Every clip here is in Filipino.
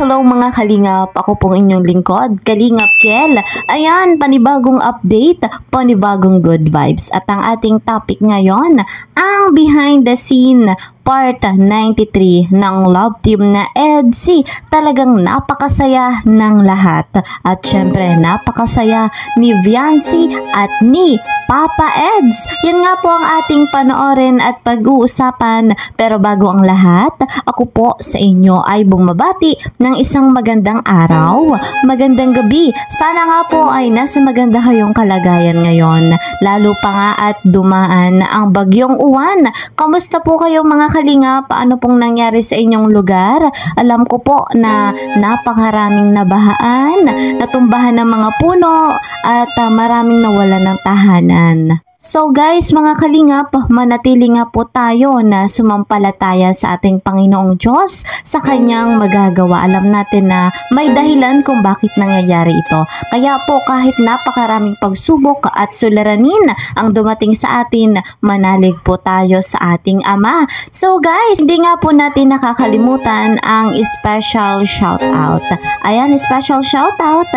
Hello mga kalingap, ako pong inyong lingkod, Kalingap Kel. Ayan, panibagong update, panibagong good vibes. At ang ating topic ngayon, ang behind the scene part 93 ng love team na EDC. Talagang napakasaya ng lahat. At syempre, napakasaya ni Viancy at ni Papa Eds. Yan nga po ang ating panoorin at pag-uusapan. Pero bago ang lahat, ako po sa inyo ay bumabati ng isang magandang araw, magandang gabi. Sana nga po ay nasa maganda kayong kalagayan ngayon. Lalo pa nga at dumaan ang bagyong uwan. Kamusta po kayo mga kalingap? Paano pong nangyari sa inyong lugar? Alam ko po na napakaraming nabahaan, natumbahan ng mga puno at maraming nawalan ng tahanan. So guys, mga kalingap, manatili nga po tayo na sumampalataya sa ating Panginoong Diyos sa kanyang magagawa. Alam natin na may dahilan kung bakit nangyayari ito. Kaya po kahit napakaraming pagsubok at suliranin ang dumating sa atin, manalig po tayo sa ating Ama. So guys, hindi nga po natin nakakalimutan ang special shoutout. Ayan, special shoutout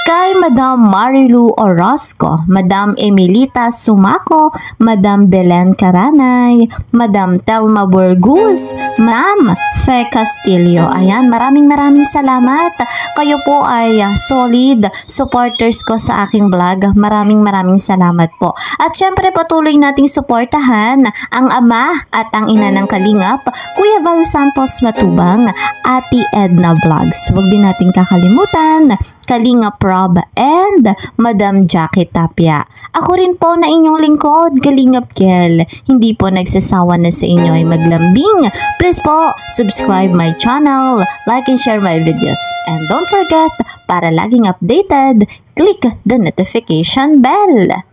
kay Madam Marilu Orozco, Madam Emilita Sumaco, Madam Belen Caranay, Madam Telma Burgos, Ma'am Fe Castillo. Ayan, maraming salamat. Kayo po ay solid supporters ko sa aking vlog. Maraming salamat po. At syempre patuloy nating suportahan ang ama at ang ina ng kalingap, Kuya Val Santos Matubang, Ate Edna Vlogs. Huwag din natin kakalimutan, Kalingap Rob and Madam Jackie Tapia. Ako rin po na inyong lingkod, Kalingap Kel. Hindi po nagsasawa na sa inyo ay maglambing. Please po, subscribe my channel, like and share my videos. And don't forget, para laging updated, click the notification bell.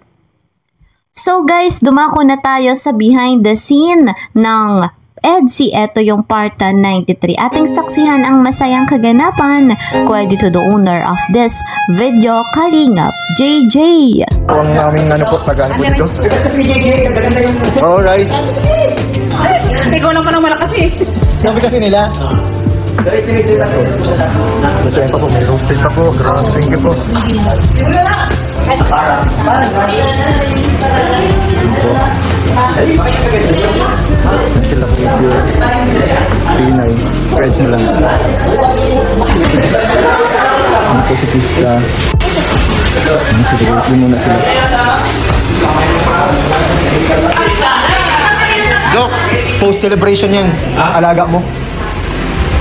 So guys, dumako na tayo sa behind the scene ng EDC. Ito yung part 93. Ating saksihan ang masayang kaganapan. Credit to the owner of this video, Kalingap JJ. Ang naming po, tagaan po dito. Alright. Ikaw lang pa nang malakas eh. Sabi kasi nila. Masaya pa po, may roasted pa po. Thank you po. Sila po yung Pinay. Friends na lang. Ano po si Pista? Ano si Dagay muna sila. Dok, post-celebration yan. Alaga mo.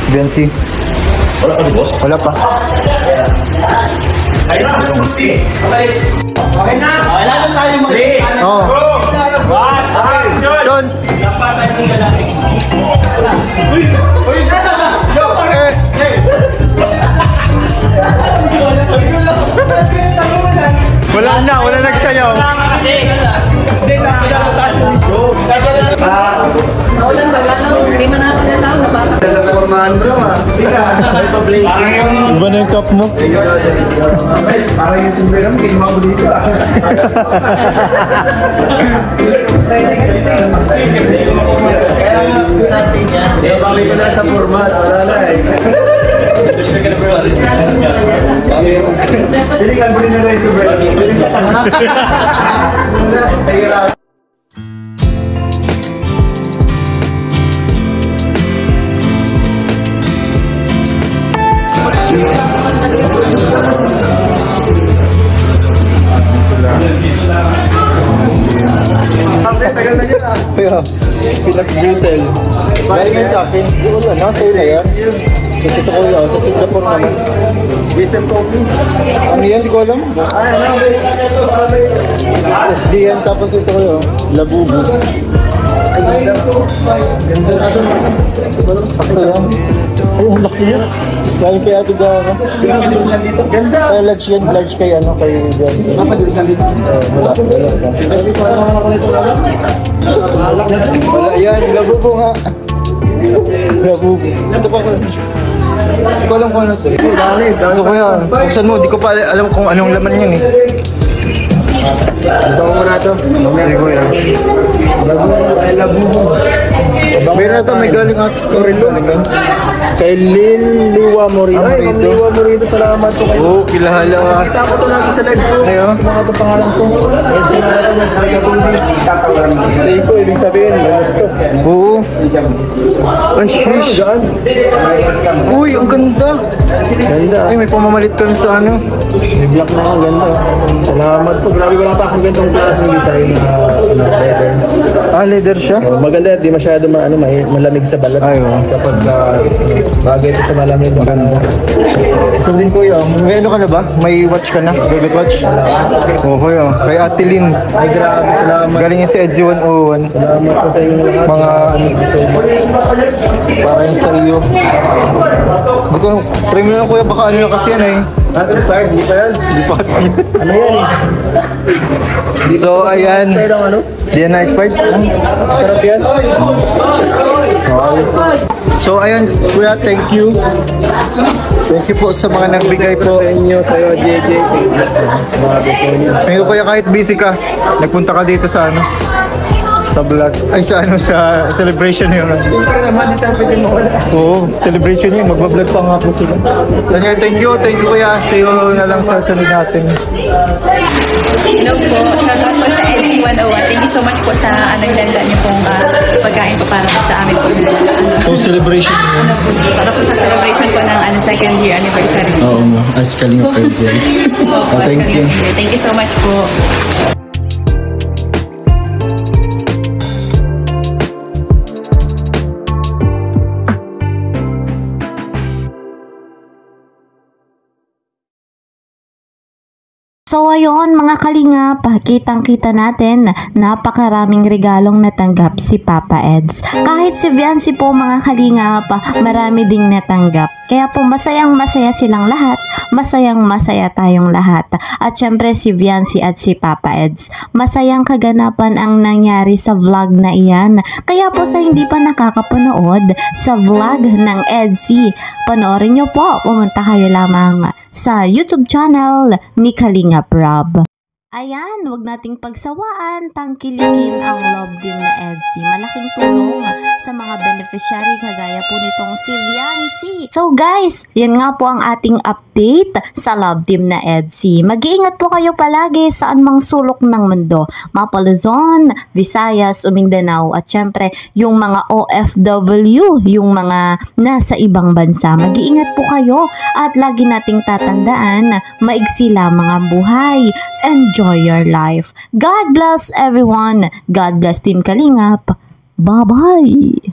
Viancy. Wala pa di boss? Wala pa. Ayun na, okay na. Okay na tayo mag-3. Oo. 1, Jones. Uy! Uy! Wala nagsayaw. Hindi na pinataas yung video. Naulan ba gano'n? Hindi man ako nalaw, nabasa. Formahan bro, iba na yung cup mo. Parang yung simple naman, kinuha ko dito. Kaya nga natin yan. Ibabalik ko na sa format, wala na eh. Pilihan mo rin na yung super. Pilihan. Tagal na yun ah. Kaya, pinag-brutal. Galing nga sa akin. Wala na, sa'yo na yan. Kasi ito ko yun, sa Singapore naman. Decent coffee. Ano yan, di ko alam. SD yan, tapos ito ko yun, Labubu. Ganda na. Sakto yan. Ay, ang laki yan. Galing kay Ate Gara. Ganda. Large yan, large kay ano, kay Viancy. Mapadulisan dito. Wala. Dito na naman ako nito. Wala yan, Labubu nga. Labubu. Ito pa ko. Hindi ko alam kung ano ito. Ito ko yan. Buksan mo, di ko pa alam kung anong laman yan eh. Ito mo muna ito. Hindi ko yan. Labubu. Meron na ito, may galing at Corilo. Kay Lin Liwa Morito. Ay, Ma'am Morito. Liwa Morito, salamat po kayo. Oo, kilala ka. Nakita ko to lagi sa live ko. Ngayon? Mga ito pangalan ko. Ed Sinarato ng Sagatundi. Seiko, ibig sabihin, manos ko. Oo. Ay, shish. Gaan? Uy, ang ganda. Ganda. Ay, may pamamalit ka na sa ano. May black na ang ganda. Salamat po. Grabe, wala pa akong gantong klaseng design na leather. Ah, leather siya? Maganda, di masyado malamig sa balat. Ay, oo. Kapag bagay ito sa malamig, maganda. Ito din kuya, may ano ka na ba? May watch ka na? Velvet watch? Oo kuya, kay Ate Lynn. Ay, grabe, salamat. Galing yan si Edzy 101. Salamat po sa inyo lahat. Mga para yung sa iyo. Hindi ko, premium lang kuya, baka ano lang kasi yan eh. Expired, hindi pa yan. Hindi pa Ano yan eh? So ayan, Expired ang ano? di yan na-expired. Sarap yan. So ayan kuya, thank you. Thank you po sa mga nagbigay po. Sa inyo, sa'yo, JJ. Grabe po niyo. Thank you kuya, kahit busy ka, nagpunta ka dito sa ano, sa vlog, ay sa ano, sa celebration yun. Siyempre naman, di tayo pwede mawala. Oo, celebration yun, magbablog pa nga po sila. Kanya, thank you kuya, see you na lang sa sunod natin. Hello po. Shoutout po sa LC101. Thank you so much po sa naglanda niyo pong pagkain po para po sa amin po. So celebration yun. Para po sa celebration po ng second year anniversary. Oo, as kalinga kayo dyan. Thank you. Thank you so much po. So ayun mga kalingap, kitang-kita natin napakaraming regalong natanggap si Papa Eds. Kahit si Viancy po mga kalingap, marami ding natanggap. Kaya po masayang masaya silang lahat, masayang masaya tayong lahat. At syempre si Viancy at si Papa Eds, masayang kaganapan ang nangyari sa vlog na iyan. Kaya po sa hindi pa nakakapanood sa vlog ng Edsy, panoorin nyo po, pumunta kayo lamang sa YouTube channel ni Kalingap Rob. Ayan, wag nating pagsawaan, tangkilikin ang Love Team na Edsy. Malaking tulong sa mga beneficiary kagaya po nitong si Viancy. So guys, yan nga po ang ating update sa Love Team na Edsy. Mag-iingat po kayo palagi saan mang sulok ng mundo. Mapa Luzon, Visayas, Mindanao at syempre yung mga OFW, yung mga nasa ibang bansa. Mag-iingat po kayo at lagi nating tatandaan, maigsi lamang ang buhay. Enjoy your life. God bless everyone. God bless Team Kalingap. Bye-bye.